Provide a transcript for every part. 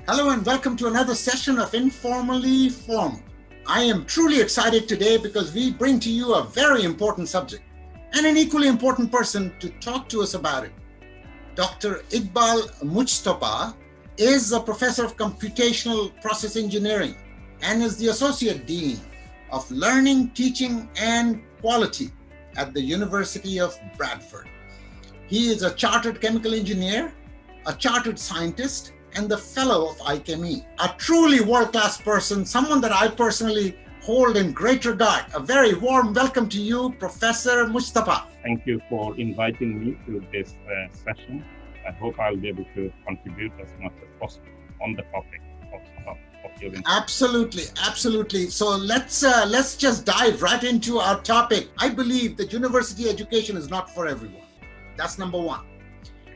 Hello and welcome to another session of Informally Formal. I am truly excited today because we bring to you a very important subject and an equally important person to talk to us about it. Dr. Iqbal Mujtaba is a professor of computational process engineering and is the associate dean of learning, teaching, and quality at the University of Bradford. He is a chartered chemical engineer, a chartered scientist, and the fellow of IQME, a truly world-class person, someone that I personally hold in great regard. A very warm welcome to you, Professor Mujtaba. Thank you for inviting me to this session. I hope I'll be able to contribute as much as possible on the topic of your interest. Absolutely. So let's just dive right into our topic. I believe that university education is not for everyone. That's number one.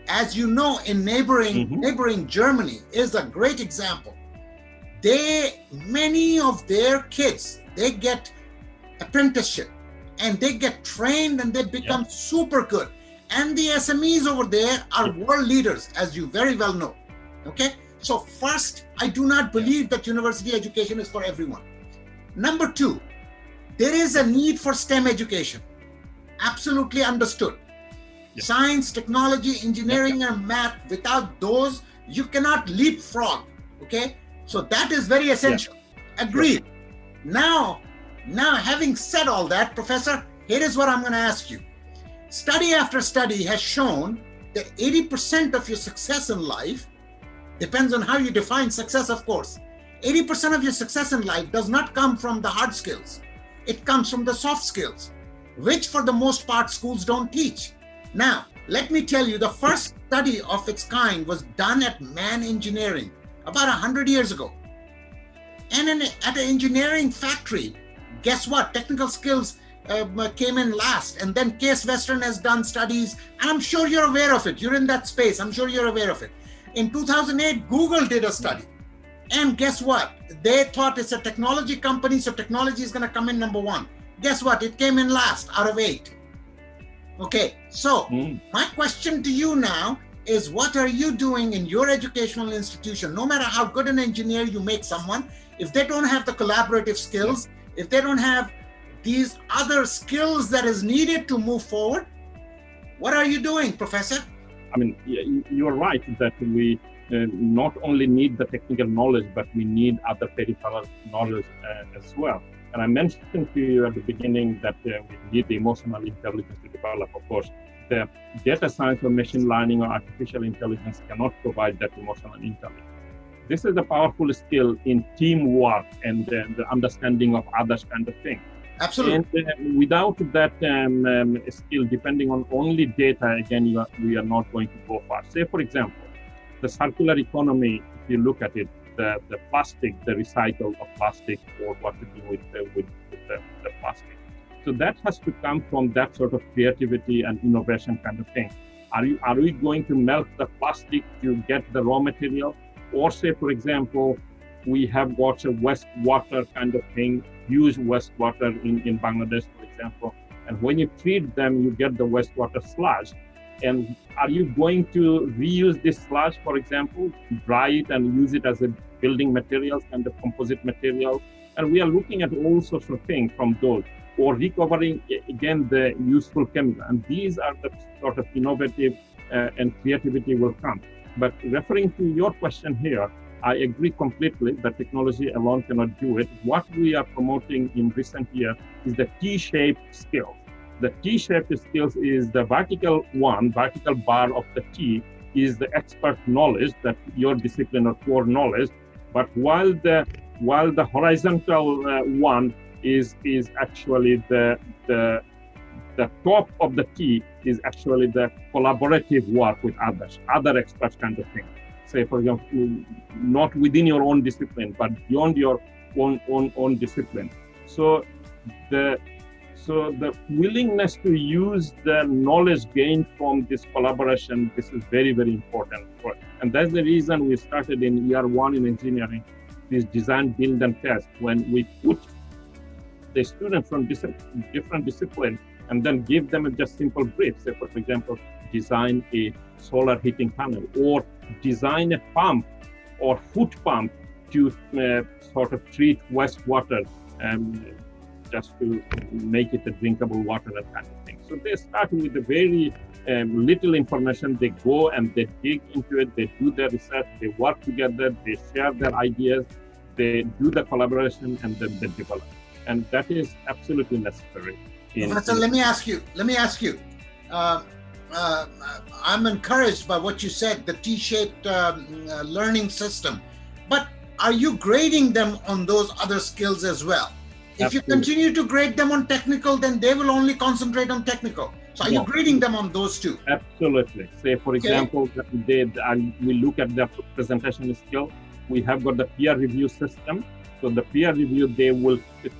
As you know, in neighboring Germany is a great example. Many of their kids, they get apprenticeship and they get trained and they become super good. And the SMEs over there are world leaders, as you very well know. Okay. So first, I do not believe that university education is for everyone. Number two, there is a need for STEM education. Absolutely understood. Science, technology, engineering, and math, without those, you cannot leapfrog, okay? So that is very essential. Agreed. Now, having said all that, Professor, here is what I'm gonna ask you. Study after study has shown that 80% of your success in life, depends on how you define success, of course. 80% of your success in life does not come from the hard skills. It comes from the soft skills, which for the most part, schools don't teach. Now, let me tell you, the first study of its kind was done at Man Engineering about 100 years ago. And at an engineering factory, guess what? Technical skills came in last. And then Case Western has done studies, and I'm sure you're aware of it. You're in that space. I'm sure you're aware of it. In 2008, Google did a study. And guess what? They thought it's a technology company, so technology is going to come in number one. Guess what? It came in last out of 8. Okay, so my question to you now is, what are you doing in your educational institution? No matter how good an engineer you make someone, if they don't have the collaborative skills, if they don't have these other skills that is needed to move forward, what are you doing, Professor? I mean, you're right that we not only need the technical knowledge, but we need other peripheral knowledge as well. And I mentioned to you at the beginning that we need the emotional intelligence to develop. Of course, the data science or machine learning or artificial intelligence cannot provide that emotional intelligence. This is a powerful skill in teamwork and the understanding of others kind of thing. Absolutely. And without that skill, depending on only data, again, we are not going to go far. Say, for example, the circular economy, if you look at it, the plastic, the recycle of plastic, or what to do with the plastic. So that has to come from that sort of creativity and innovation kind of thing. Are we going to melt the plastic to get the raw material? Or say, for example, we have got a wastewater kind of thing, huge wastewater in Bangladesh, for example. And when you treat them, you get the wastewater sludge. And are you going to reuse this sludge, for example, dry it and use it as a building materials and the composite material? And we are looking at all sorts of things from those, or recovering, again, the useful chemical. And these are the sort of innovative and creativity will come. But referring to your question here, I agree completely that technology alone cannot do it. What we are promoting in recent years is the T-shaped skills. The T-shaped skills is the vertical bar of the T is the expert knowledge, that your discipline or core knowledge. But while the horizontal one is actually the top of the T is actually the collaborative work with other experts kind of thing. Say, for example, not within your own discipline, but beyond your own discipline. So the willingness to use the knowledge gained from this collaboration, this is very, very important. And that's the reason we started in year 1 in engineering, this design, build, and test, when we put the students from different disciplines and then give them a just simple brief. Say, for example, design a solar heating panel, or design a pump or foot pump to sort of treat wastewater just to make it a drinkable water, that kind of thing. So they start with a very little information. They go and they dig into it, they do their research, they work together, they share their ideas, they do the collaboration, and then they develop. And that is absolutely necessary. Professor, let me ask you. I'm encouraged by what you said, the T-shaped learning system. But are you grading them on those other skills as well? If you continue to grade them on technical, then they will only concentrate on technical. So are you grading them on those two? Absolutely. Say, for example, we look at their presentation skill. We have got the peer review system. So the peer review, they will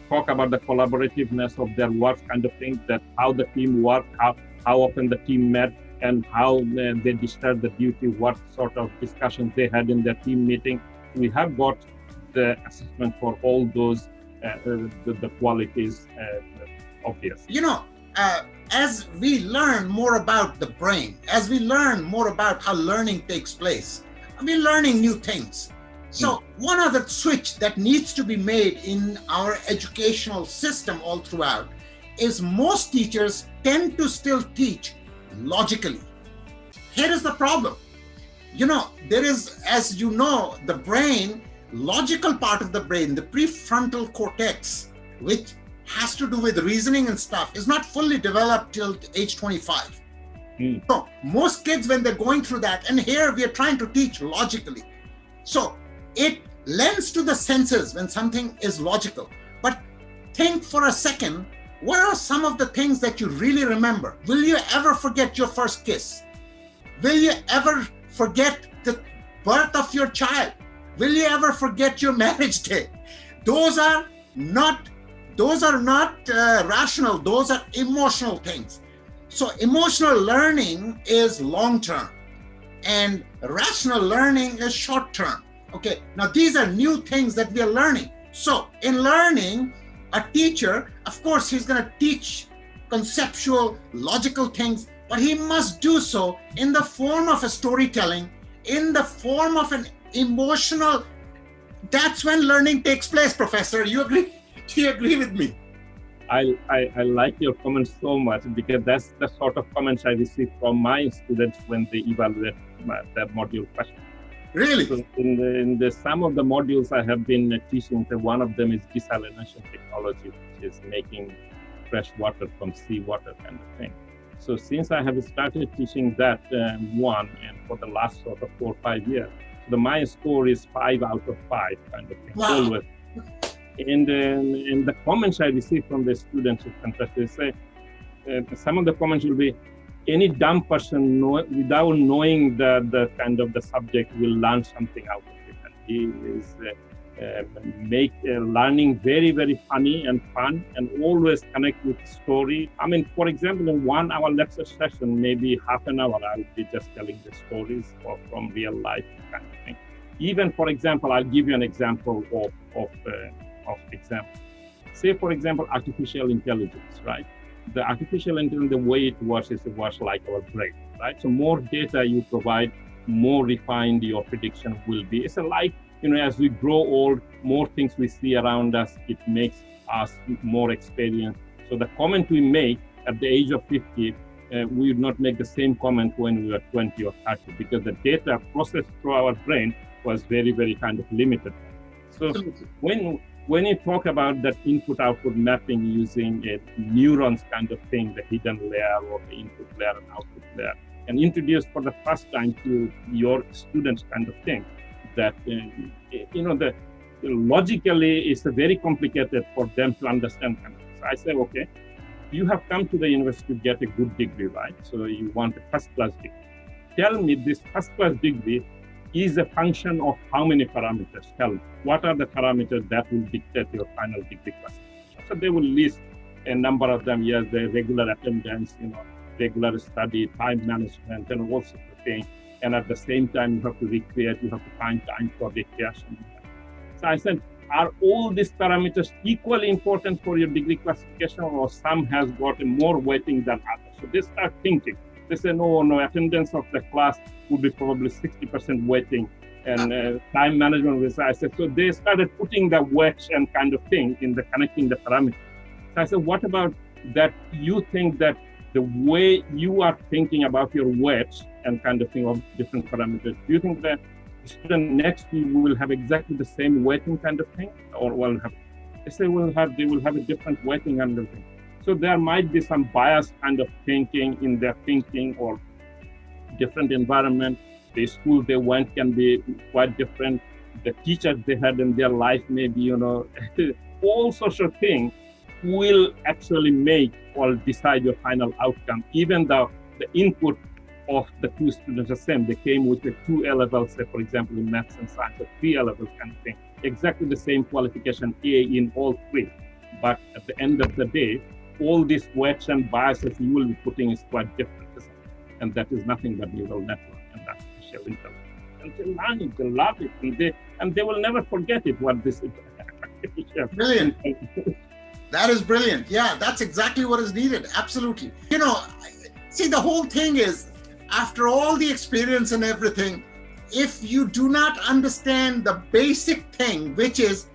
talk about the collaborativeness of their work, kind of thing, that how the team worked, how often the team met, and how they discharged the duty, what sort of discussions they had in their team meeting. We have got the assessment for all those the qualities obvious. As we learn more about the brain, as we learn more about how learning takes place, we're learning new things. So one other switch that needs to be made in our educational system all throughout is most teachers tend to still teach logically. Here is the problem. There is, as you know, the brain, logical part of the brain, the prefrontal cortex, which has to do with reasoning and stuff, is not fully developed till age 25. So most kids, when they're going through that, and here we are trying to teach logically. So it lends to the senses when something is logical. But think for a second, what are some of the things that you really remember? Will you ever forget your first kiss? Will you ever forget the birth of your child? Will you ever forget your marriage day? Those are not rational, those are emotional things. So emotional learning is long-term and rational learning is short-term. Okay, now these are new things that we are learning. So in learning, a teacher, of course, he's going to teach conceptual, logical things, but he must do so in the form of a storytelling, in the form of an emotional. That's when learning takes place, Professor. You agree? Do you agree with me? I like your comments so much, because that's the sort of comments I receive from my students when they evaluate their module question. Really? So in the some of the modules I have been teaching, one of them is desalination technology, which is making fresh water from seawater, kind of thing. So since I have started teaching that one, and for the last sort of 4 or 5 years, my score is 5 out of 5, kind of thing. Wow. Always. And the comments I receive from the students is fantastic. They say, some of the comments will be, any dumb person without knowing the kind of the subject will learn something out of it. And he is make learning very, very funny and fun, and always connect with story. I mean, for example, in 1 hour lecture session, maybe half an hour, I'll be just telling the stories from real life, kind of thing. Even, for example, I'll give you an example of example. Say, for example, artificial intelligence, right? The artificial intelligence, the way it works is like our brain, right? So more data you provide, more refined your prediction will be. It's like, as we grow old, more things we see around us, it makes us more experienced. So the comment we make at the age of 50, we would not make the same comment when we were 20 or 30, because the data processed through our brain was very, very kind of limited. So when you talk about that input-output mapping using a neurons kind of thing, the hidden layer or the input layer and output layer, and introduce for the first time to your students kind of thing, that, the logically it's very complicated for them to understand. So I say, okay, you have come to the university to get a good degree, right? So you want a first-class degree. Tell me, this first-class degree is a function of how many parameters? Tell me, what are the parameters that will dictate your final degree classification? So they will list a number of them. Yes, the regular attendance, regular study, time management, and all sorts of things. And at the same time, you have to recreate, you have to find time for recreation. So I said, are all these parameters equally important for your degree classification, or some has got a more weighting than others? So they start thinking. They say, no, attendance of the class would be probably 60% weighting, and time management was, I said, so they started putting the weights and kind of thing in the connecting the parameters. So I said, what about that you think that the way you are thinking about your weights and kind of thing of different parameters, do you think that the student next to you will have exactly the same weighting kind of thing, or will have, they will have a different weighting kind of thing. So there might be some biased kind of thinking in their thinking, or different environment. The school they went can be quite different. The teachers they had in their life may be, all sorts of things will actually make or decide your final outcome, even though the input of the two students are the same. They came with the 2 A levels, say for example in maths and science, or 3 A levels kind of thing. Exactly the same qualification, A in all 3. But at the end of the day, all these weights and biases you will be putting is quite different, isn't it? And that is nothing but neural network and artificial intelligence. And they learn it, they love it, and they will never forget it, what this is. Brilliant. That is brilliant. Yeah, that's exactly what is needed. Absolutely. See, the whole thing is, after all the experience and everything, if you do not understand the basic thing, which is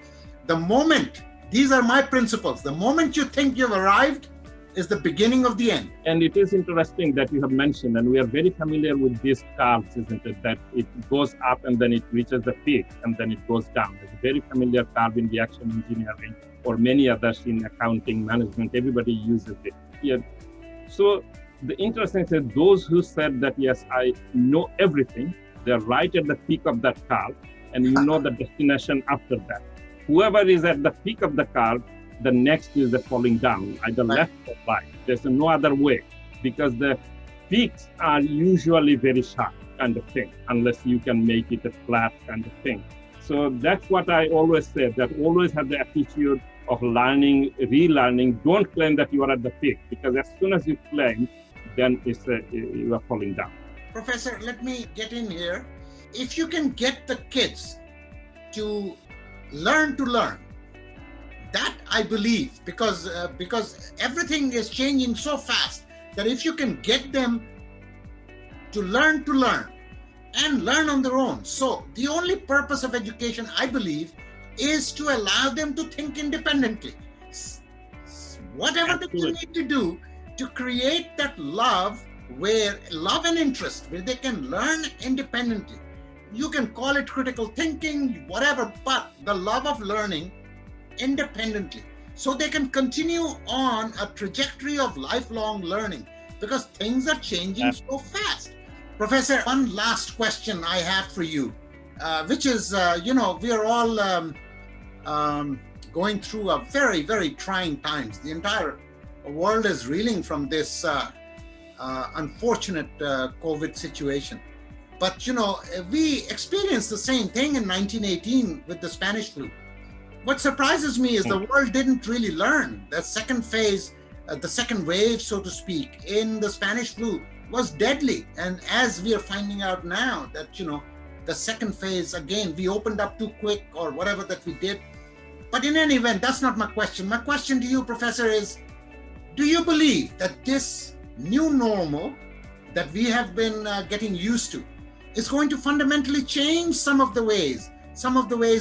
the moment, these are my principles, the moment you think you've arrived is the beginning of the end. And it is interesting that you have mentioned, and we are very familiar with these curves, isn't it? That it goes up and then it reaches the peak and then it goes down. It's a very familiar curve in reaction engineering or many others in accounting, management. Everybody uses it. Yeah. So the interesting thing is those who said that, yes, I know everything, they're right at the peak of that curve, and you know the destination after that. Whoever is at the peak of the curve, the next is the falling down, either left or right. There's no other way, because the peaks are usually very sharp kind of thing, unless you can make it a flat kind of thing. So that's what I always say, that always have the attitude of learning, relearning. Don't claim that you are at the peak, because as soon as you claim, then you are falling down. Professor, let me get in here. If you can get the kids to learn, that I believe, because everything is changing so fast, that if you can get them to learn and learn on their own. So the only purpose of education, I believe, is to allow them to think independently. Whatever they need to do to create that love and interest, where they can learn independently. You can call it critical thinking, whatever, but the love of learning independently, so they can continue on a trajectory of lifelong learning, because things are changing so fast. Professor, one last question I have for you, which is, we are all going through a very, very trying times. The entire world is reeling from this unfortunate COVID situation. But, we experienced the same thing in 1918 with the Spanish flu. What surprises me is the world didn't really learn. The second phase, the second wave, so to speak, in the Spanish flu was deadly. And as we are finding out now that, the second phase, again, we opened up too quick or whatever that we did. But in any event, that's not my question. My question to you, Professor, is, do you believe that this new normal that we have been getting used to is going to fundamentally change some of the ways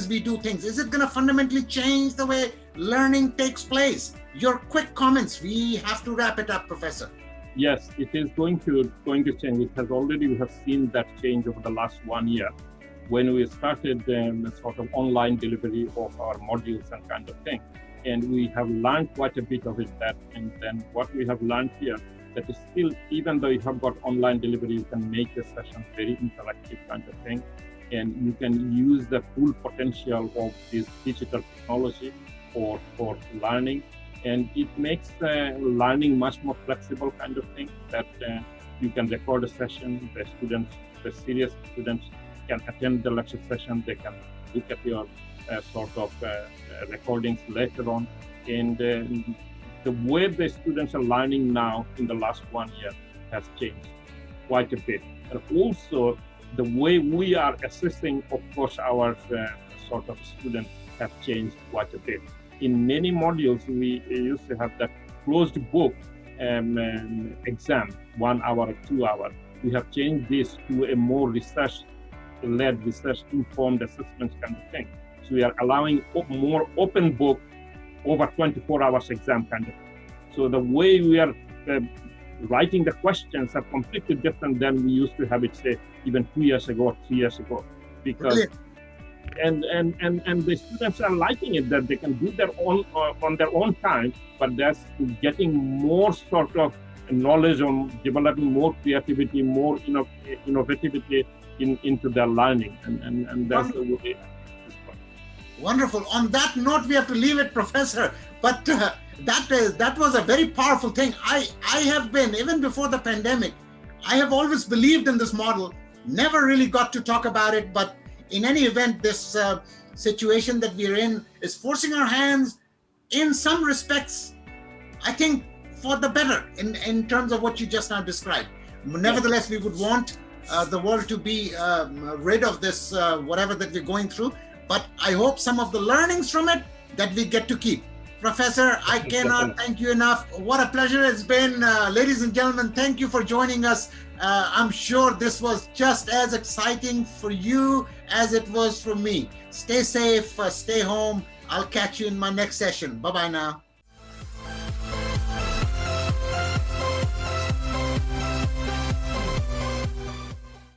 we do things? Is it going to fundamentally change the way learning takes place? Your quick comments. We have to wrap it up, Professor. Yes, it is going to change. It has already, we have seen that change over the last 1 year, when we started sort of online delivery of our modules and kind of thing. And we have learned quite a bit of it. And then what we have learned here, that is still, even though you have got online delivery, you can make the session very interactive kind of thing. And you can use the full potential of this digital technology for learning. And it makes learning much more flexible kind of thing, that you can record a session, the serious students can attend the lecture session, they can look at your recordings later on. And the way the students are learning now in the last 1 year has changed quite a bit. And also the way we are assessing, of course, our students have changed quite a bit. In many modules, we used to have that closed book exam, 1 hour or 2 hours. We have changed this to a more research led research informed assessments kind of thing. So we are allowing more open book over 24 hours exam kind of thing. So the way we are writing the questions are completely different than we used to have it, say, even 2 years ago or 3 years ago. Because and the students are liking it, that they can do their own on their own time, but that's getting more sort of knowledge on developing more creativity, more innovativity into their learning, and that's the way. Wonderful. On that note, we have to leave it, Professor. But that was a very powerful thing. I have been, even before the pandemic, I have always believed in this model. Never really got to talk about it, but in any event, this situation that we're in is forcing our hands in some respects, I think, for the better in terms of what you just now described. Nevertheless, we would want the world to be rid of this, whatever that we're going through. But I hope some of the learnings from it that we get to keep. Professor, I cannot thank you enough. What a pleasure it's been. Ladies and gentlemen, thank you for joining us. I'm sure this was just as exciting for you as it was for me. Stay safe, stay home. I'll catch you in my next session. Bye-bye now.